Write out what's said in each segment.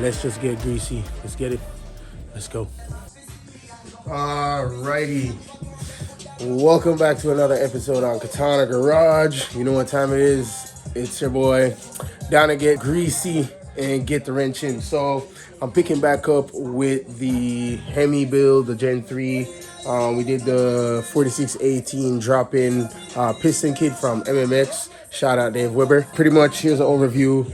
let's just get greasy. Let's get it. Let's go. Alrighty. Welcome back to another episode on Katana Garage. You know what time it is. It's your boy down to get greasy and get the wrench in. So I'm picking back up with the Hemi build, the Gen 3. We did the 4618 drop-in piston kit from MMX. Shout out Dave Weber. Pretty much here's an overview.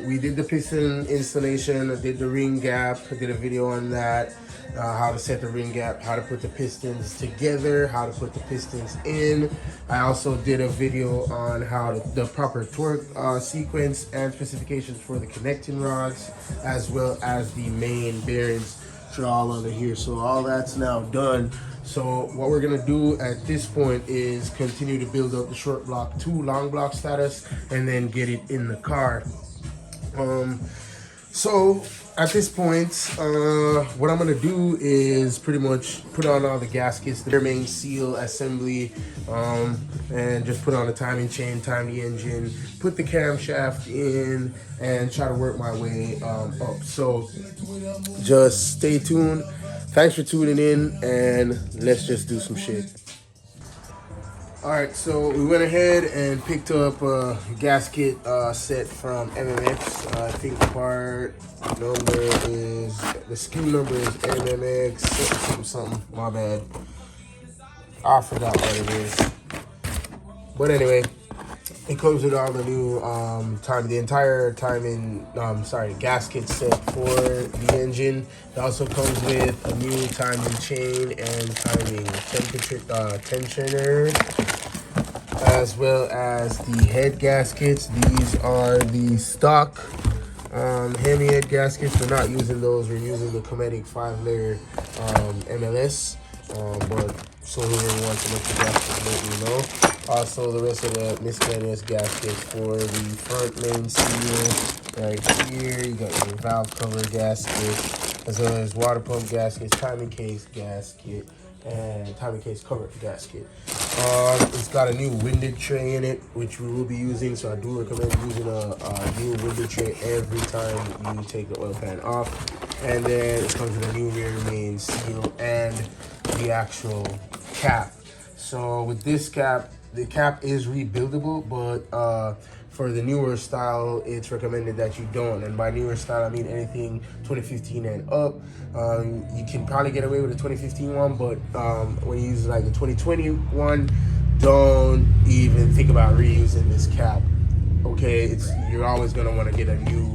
We did the piston installation, I did the ring gap, I did a video on that, how to set the ring gap, how to put the pistons together, how to put the pistons in. I also did a video on how the proper torque sequence and specifications for the connecting rods, as well as the main bearings are all under here. So all that's now done. So what we're gonna do at this point is continue to build up the short block to long block status and then get it in the car. So at this point, what I'm gonna do is pretty much put on all the gaskets, the main seal assembly, and just put on the timing chain, time the engine, put the camshaft in, and try to work my way up. So just stay tuned. Thanks for tuning in, and let's just do some shit. All right, so we went ahead and picked up a gasket set from MMX. I think the part number is, the SKU number is MMX something, my bad. I forgot what it is. But anyway, it comes with all the new the entire timing, gasket set for the engine. It also comes with a new timing chain and timing temperature tensioner, as well as the head gaskets. These are the stock Hemi head gaskets. We're not using those. We're using the Cometic 5-layer MLS. But so whoever wants to look at the gaskets, let me know. Also, the rest of the miscellaneous gaskets for the front main seal right here. You got your valve cover gasket, as well as water pump gaskets, timing case gasket, and timing case cover gasket. It's got a new winded tray in it, which we will be using, so I do recommend using a new winded tray every time you take the oil pan off. And then it comes with a new rear main seal and the actual cap. So with this cap, the cap is rebuildable, but for the newer style, it's recommended that you don't. And by newer style, I mean anything 2015 and up. You can probably get away with a 2015 one, but when you use like the 2020 one, don't even think about reusing this cap. Okay, you're always gonna want to get a new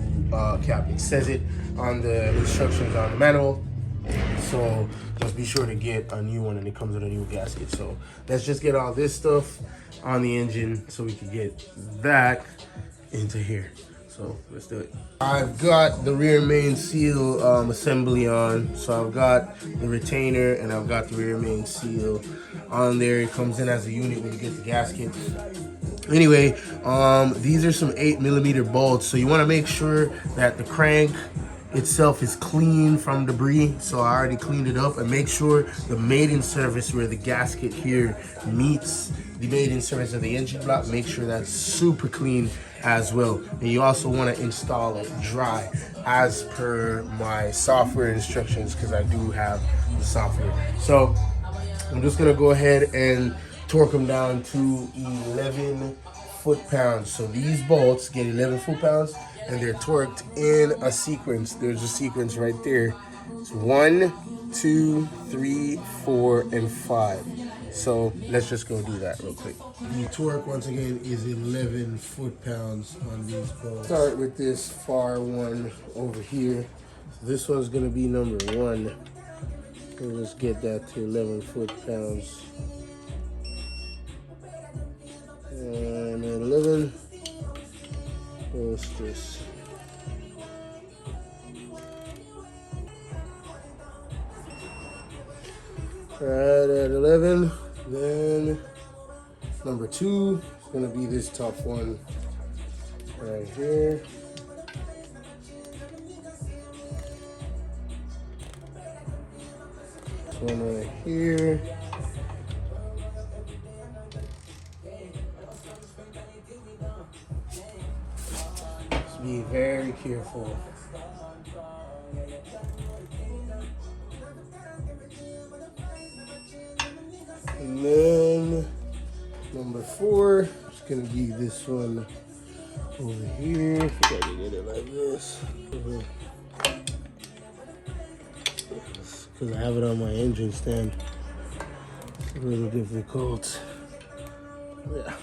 cap. It says it on the instructions on the manual. So just be sure to get a new one, and it comes with a new gasket. So let's just get all this stuff on the engine so we can get that into here. So let's do it. I've got the rear main seal assembly on. So I've got the retainer and I've got the rear main seal on there. It comes in as a unit when you get the gasket. Anyway, these are some 8mm bolts. So you want to make sure that the crank itself is clean from debris. So I already cleaned it up, and make sure the maiden surface where the gasket here meets the maiden surface of the engine block, make sure that's super clean as well. And you also want to install it dry as per my software instructions, because I do have the software. So I'm just gonna go ahead and torque them down to 11 foot-pounds. So these bolts get 11 foot-pounds, and they're torqued in a sequence. There's a sequence right there. It's 1, 2, 3, 4, and 5. So let's just go do that real quick. The torque, once again, is 11 foot-pounds on these bolts. Start with this far one over here. So this one's gonna be number 1. So let's get that to 11 foot-pounds. And 11. What's this? Right at 11. Then number 2 is gonna be this top one right here. This one right here. Just be very careful And then number 4, just gonna give this one over here. Try to get it like this. Because I have it on my engine stand. It's a little difficult. Yeah.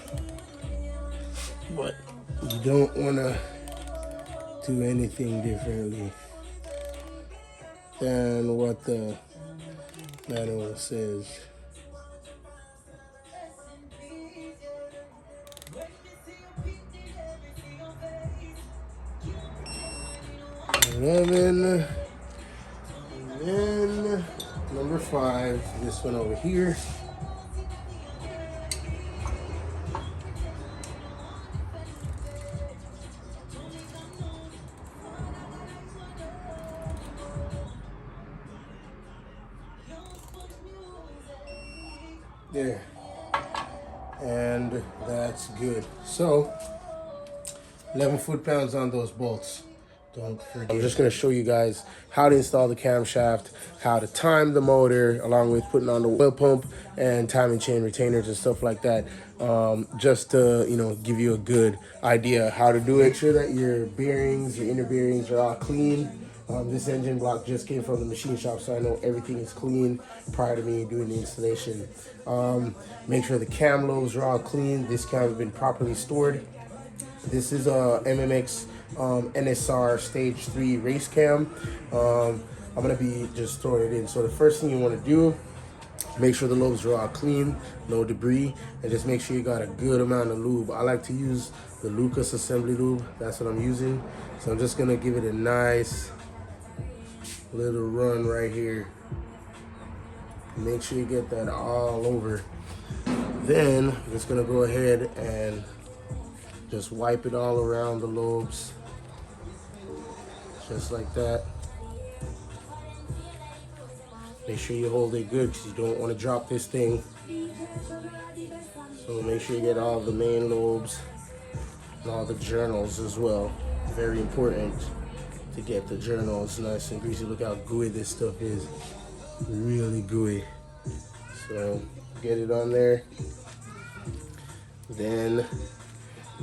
But you don't want to do anything differently than what the manual says. And then number 5, this one over here. There. And that's good. So 11 foot-pounds on those bolts. Don't forget. I'm just going to show you guys how to install the camshaft, how to time the motor, along with putting on the oil pump and timing chain retainers and stuff like that. Just to, give you a good idea how to do it. Make sure that your bearings, your inner bearings are all clean. This engine block just came from the machine shop, so I know everything is clean prior to me doing the installation. Make sure the cam lobes are all clean. This cam has been properly stored. This is a MMX NSR stage 3 race cam. I'm gonna be just throwing it in. So the first thing you want to do, make sure the lobes are all clean, no debris, and just make sure you got a good amount of lube. I like to use the Lucas assembly lube. That's what I'm using. So I'm just gonna give it a nice little run right here. Make sure you get that all over. Then I'm just gonna go ahead and just wipe it all around the lobes, just like that. Make sure you hold it good because you don't want to drop this thing. So make sure you get all the main lobes and all the journals as well. Very important to get the journals nice and greasy. Look how gooey this stuff is. Really gooey. So get it on there. Then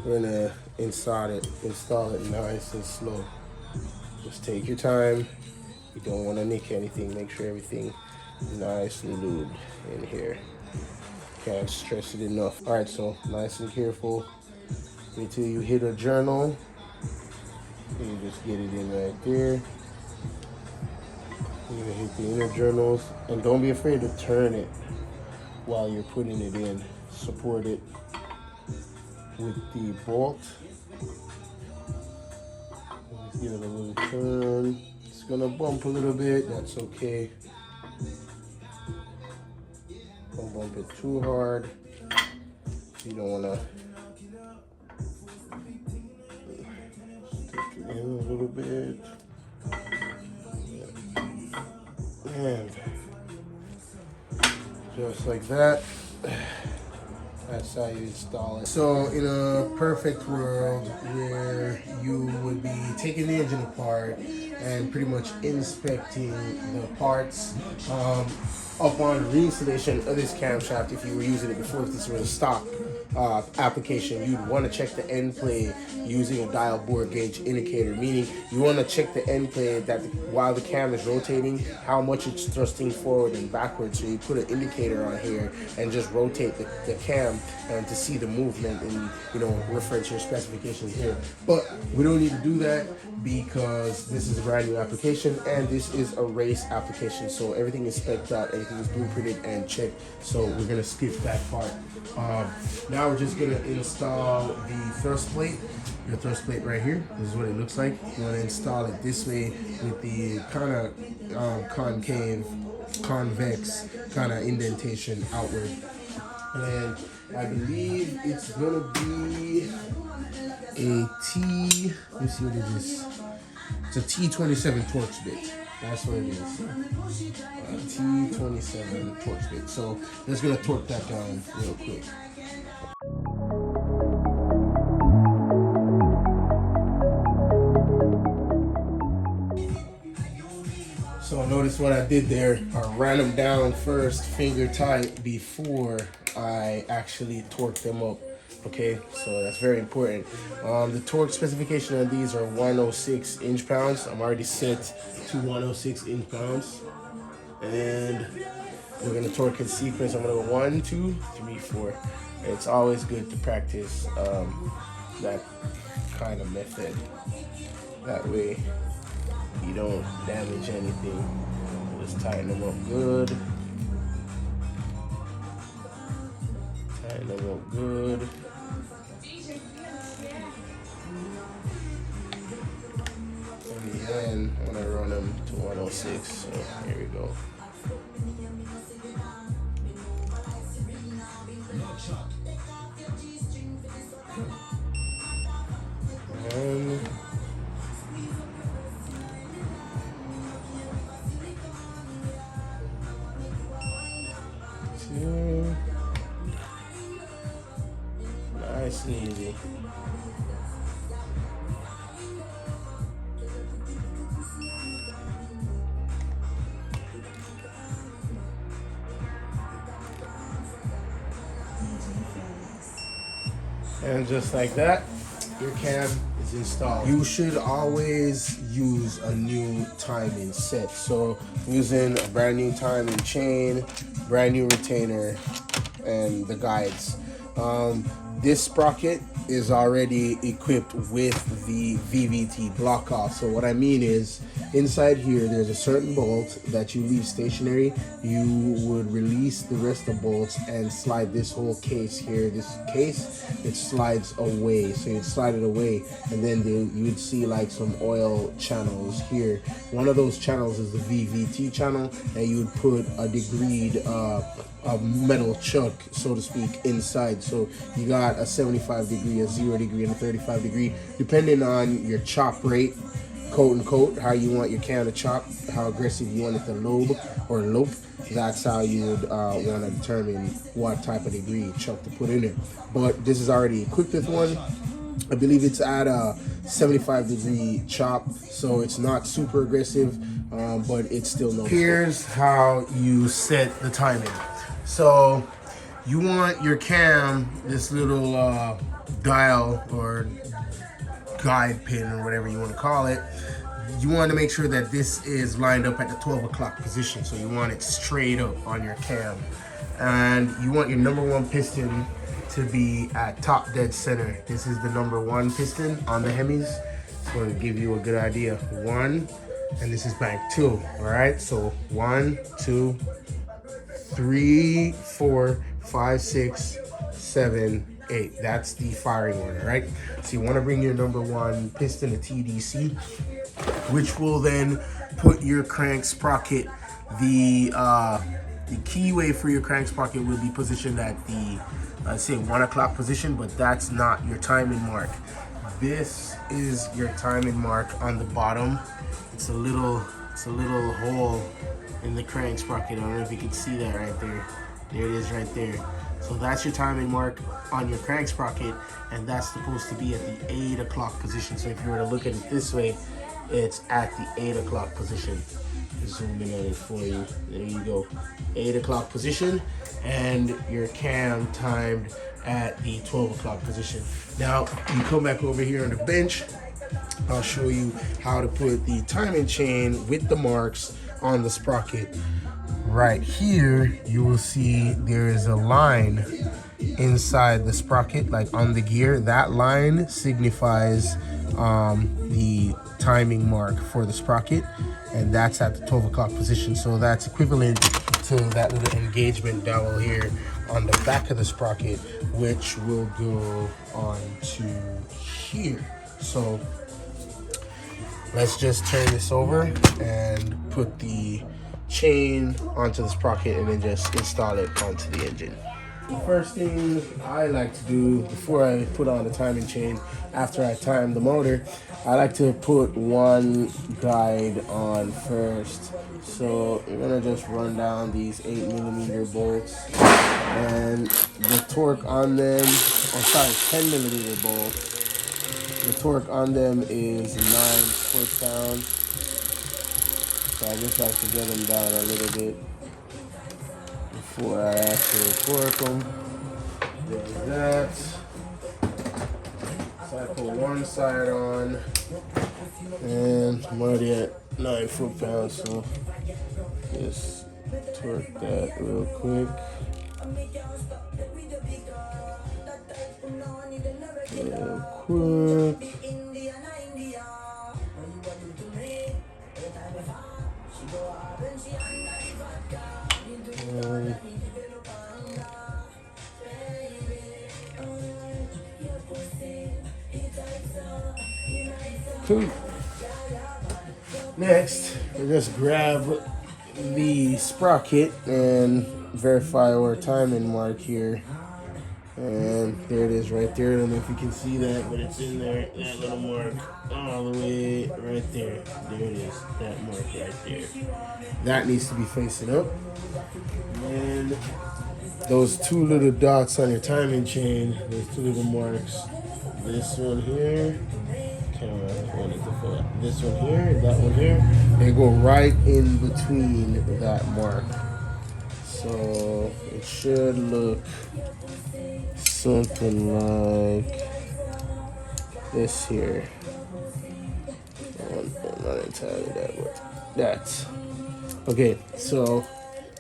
we're gonna install it nice and slow. Just take your time. You don't want to nick anything. Make sure everything nicely lubed in here. Can't stress it enough. All right, so nice and careful until you hit a journal. You just get it in right there. You're gonna hit the inner journals, and don't be afraid to turn it while you're putting it in. Support it with the bolt. Just give it a little turn. It's gonna bump a little bit, that's okay. Don't bump it too hard. You don't wanna stick it in a little bit. And just like that. That's how you install it. So in a perfect world where you would be taking the engine apart and pretty much inspecting the parts, upon reinstallation of this camshaft, if you were using it before, if this was a stock application, you'd want to check the end plate using a dial bore gauge indicator, meaning you want to check the end plate that while the cam is rotating, how much it's thrusting forward and backwards. So you put an indicator on here and just rotate the cam and to see the movement and reference your specifications here. But we don't need to do that because this is a brand new application and this is a race application. So everything is spec'd out, everything is blueprinted and checked. So we're gonna skip that part. Now we're just gonna install the thrust plate. Your thrust plate right here. This is what it looks like. You want to install it this way with the kind of convex kind of indentation outward. And I believe it's gonna be a T. Let me see what it is. It's a T27 Torx bit. That's what it is. T27 Torx bit. So just gonna torque that down real quick. So notice what I did there. I ran them down first, finger tight, before I actually torque them up. Okay, so that's very important. The torque specification on these are 106 inch-pounds. I'm already set to 106 inch-pounds. And we're gonna torque in sequence. I'm gonna go 1, 2, 3, 4. It's always good to practice that kind of method. That way you don't damage anything. Just tighten them up good. Tighten them up good. And then I'm gonna run them to 106. So here we go. One, two, nice and easy. And just like that, your cam is installed. You should always use a new timing set. So using a brand new timing chain, brand new retainer, and the guides. This sprocket is already equipped with the VVT block off. So what I mean is, inside here there's a certain bolt that you leave stationary. You would release the rest of the bolts and slide this whole case here. This case, it slides away. So you'd slide it away, and then you would see like some oil channels here. One of those channels is the VVT channel, and you would put a degreed a metal chuck, so to speak, inside. So you got a 75 degree, a 0 degree, and a 35 degree, depending on your chop rate, quote unquote, how you want your can to chop, how aggressive you want it to lobe or lope. That's how you would want to determine what type of degree chuck to put in it. But this is already equipped with one. I believe it's at a 75 degree chop, so it's not super aggressive, but it's still no. Here's how you set the timing. So you want your cam, this little dial or guide pin or whatever you want to call it, you want to make sure that this is lined up at the 12 o'clock position. So you want it straight up on your cam. And you want your #1 piston to be at top dead center. This is the #1 piston on the Hemis. So to give you a good idea, 1, and this is bank 2, all right? So 1, 2, 3, 4, 5, 6, 7, 8. That's the firing order, right? So you want to bring your #1 piston to TDC, which will then put your crank sprocket, the keyway for your crank sprocket will be positioned at the, say 1 o'clock position, but that's not your timing mark. This is your timing mark on the bottom. It's a little hole in the crank sprocket. I don't know if you can see that right there. There it is right there. So that's your timing mark on your crank sprocket, and that's supposed to be at the 8 o'clock position. So if you were to look at it this way, it's at the 8 o'clock position. Zoom in on it for you. There you go. 8 o'clock position, and your cam timed at the 12 o'clock position. Now you come back over here on the bench. I'll show you how to put the timing chain with the marks on the sprocket. Right here, you will see there is a line inside the sprocket, like on the gear. That line signifies the timing mark for the sprocket, and that's at the 12 o'clock position. So that's equivalent to that little engagement dowel here on the back of the sprocket, which will go on to here. So let's just turn this over and put the chain onto the sprocket and then just install it onto the engine. The first thing I like to do before I put on the timing chain, after I time the motor, I like to put one guide on first. So you're gonna just run down these 8mm bolts, and the torque on them, 10mm bolts. The torque on them is 9 foot-pounds. So I just like to get them down a little bit before I actually torque them. There's that. So I put one side on, and I'm already at 9 foot-pounds, so just torque that real quick. Real quick. Cool. Next, we just grab the sprocket and verify our timing mark here. And there it is right there. I don't know if you can see that, but it's in there. That little mark all the way right there. There it is. That mark right there. That needs to be facing up. And those two little dots on your timing chain, those two little marks. This one here. This one here, that one here. They go right in between that mark. So it should look something like this here. Not entirely that way. That's okay. So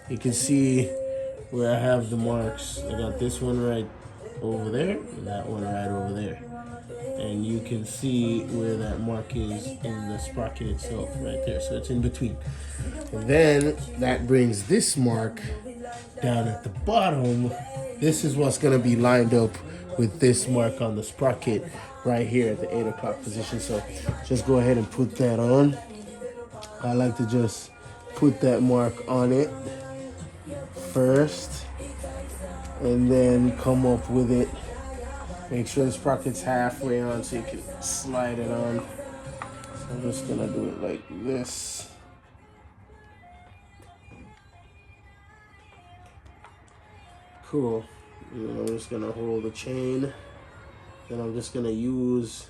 you can see where I have the marks. I got this one right over there and that one right over there. And you can see where that mark is in the sprocket itself right there. So it's in between. And then that brings this mark down at the bottom. This is what's going to be lined up with this mark on the sprocket right here at the 8 o'clock position. So just go ahead and put that on. I like to just put that mark on it first and then come up with it. Make sure the sprocket's halfway on so you can slide it on. So I'm just gonna do it like this. Cool. I'm just gonna hold the chain. Then I'm just gonna use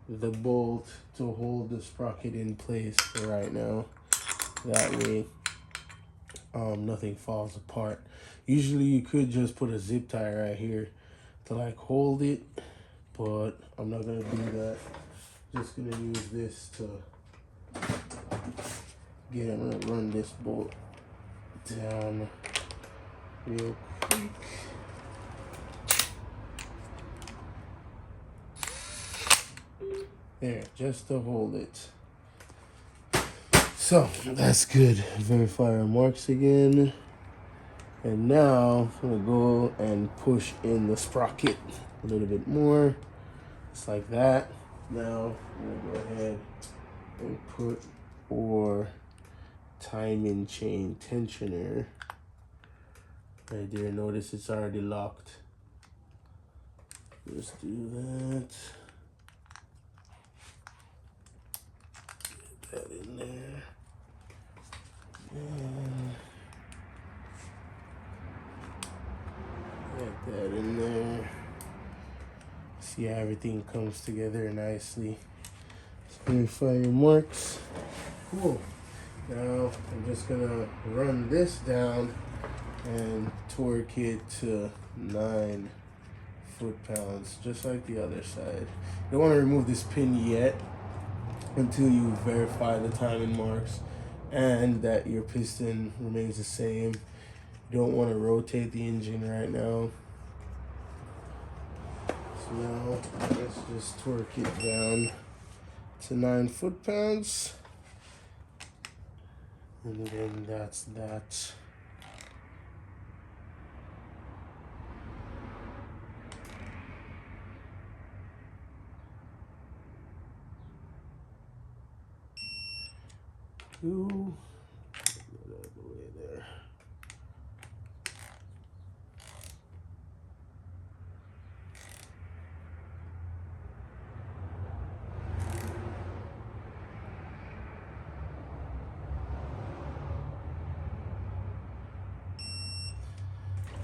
the bolt to hold the sprocket in place for right now. That way nothing falls apart. Usually you could just put a zip tie right here to like hold it, but I'm not gonna do that. Just gonna use this to run this bolt down real quick. There, just to hold it. So that's good. Verify our marks again. And now I'm gonna go and push in the sprocket a little bit more. Just like that. Now I'm gonna go ahead and put our timing chain tensioner right there. Notice it's already locked. Just do that. Get that in there. And get that in there. See how everything comes together nicely. Verify your marks. Cool. Now I'm just gonna run this down and torque it to 9 foot-pounds, just like the other side. You don't want to remove this pin yet until you verify the timing marks and that your piston remains the same. You don't want to rotate the engine right now. So now let's just torque it down to 9 foot-pounds. And then that's that. Cool. Get out of the way there.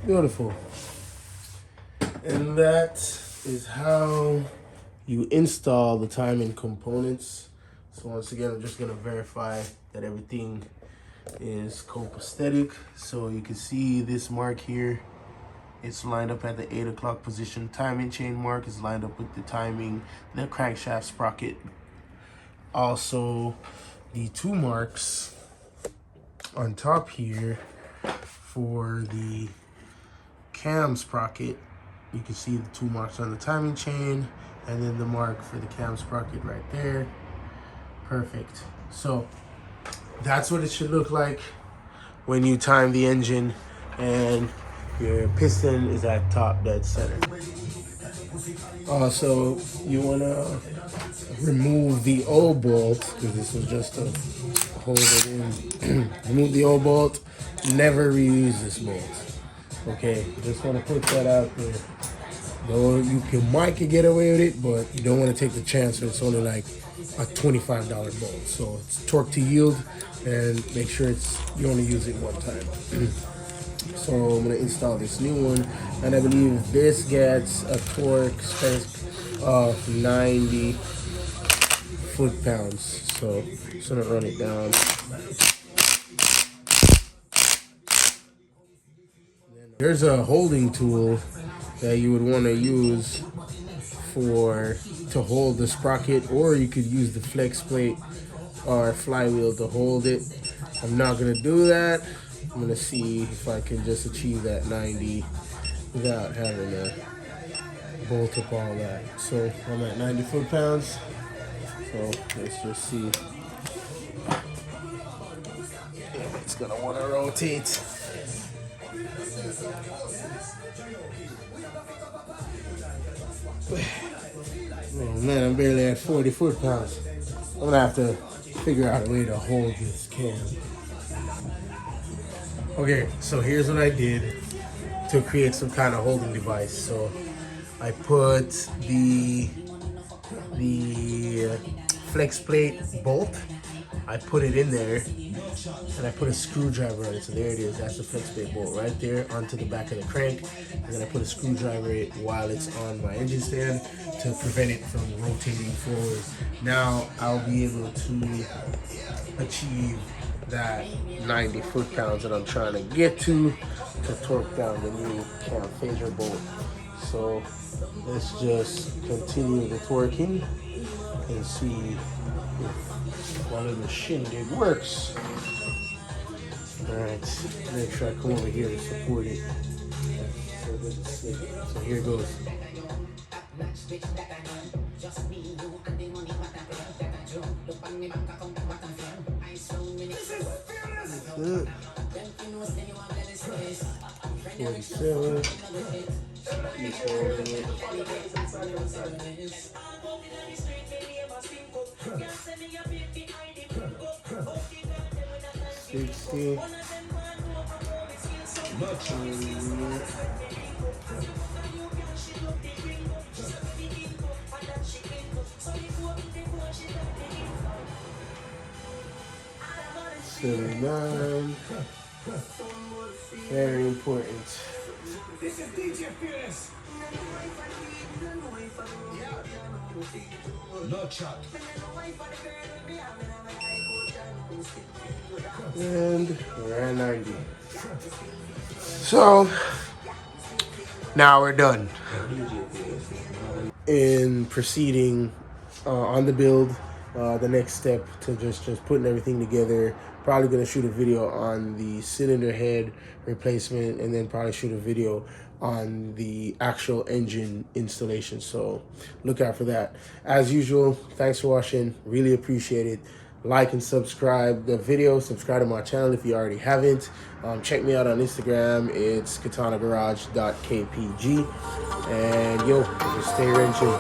Beautiful. And that is how you install the timing components. So once again, I'm just gonna verify that everything is copacetic. So you can see this mark here, it's lined up at the 8 o'clock position. Timing chain mark is lined up with the timing, the crankshaft sprocket. Also, the 2 marks on top here for the cam sprocket, you can see the 2 marks on the timing chain, and then the mark for the cam sprocket right there. Perfect. So that's what it should look like when you time the engine and your piston is at top dead center. Also, you want to remove the O bolt, because this was just to hold it in. Remove the O bolt. Never reuse this bolt. Okay, just want to put that out there. Though you might get away with it, but you don't want to take the chance that it's only like a $25 bolt. So it's torque to yield, and make sure you only use it one time. So I'm gonna install this new one, and I believe this gets a torque spec of 90 foot-pounds. So just gonna run it down. There's a holding tool that you would want to use to hold the sprocket, or you could use the flex plate or flywheel to hold it. I'm not gonna do that. I'm gonna see if I can just achieve that 90 without having to bolt up all that. So I'm at 90 foot-pounds. So let's just see. It's gonna want to rotate. Oh man, I'm barely at 40 foot-pounds. I'm gonna have to figure out a way to hold this cam. Okay, so here's what I did to create some kind of holding device. So I put the flex plate bolt, I put it in there, and I put a screwdriver on it. So there it is, that's the flex plate bolt right there onto the back of the crank. And then I put a screwdriver in it while it's on my engine stand to prevent it from rotating forward. Now I'll be able to achieve that 90 foot-pounds that I'm trying to get to torque down the new cam phaser bolt. So let's just continue the torquing and see if my little shindig works. Alright, make sure I come over here to support it. So here goes. Good. 47. Keep holding it. 60. 79. Very important. This is DJ Fearless. No chat. And we're at 90. So now we're done. In proceeding on the build, the next step to just putting everything together. Probably gonna shoot a video on the cylinder head replacement, and then probably shoot a video on the actual engine installation. So look out for that. As usual, thanks for watching. Really appreciate it. Like and subscribe the video. Subscribe to my channel if you already haven't. Check me out on Instagram. It's katanagarage.kpg. And yo, just stay wrenching.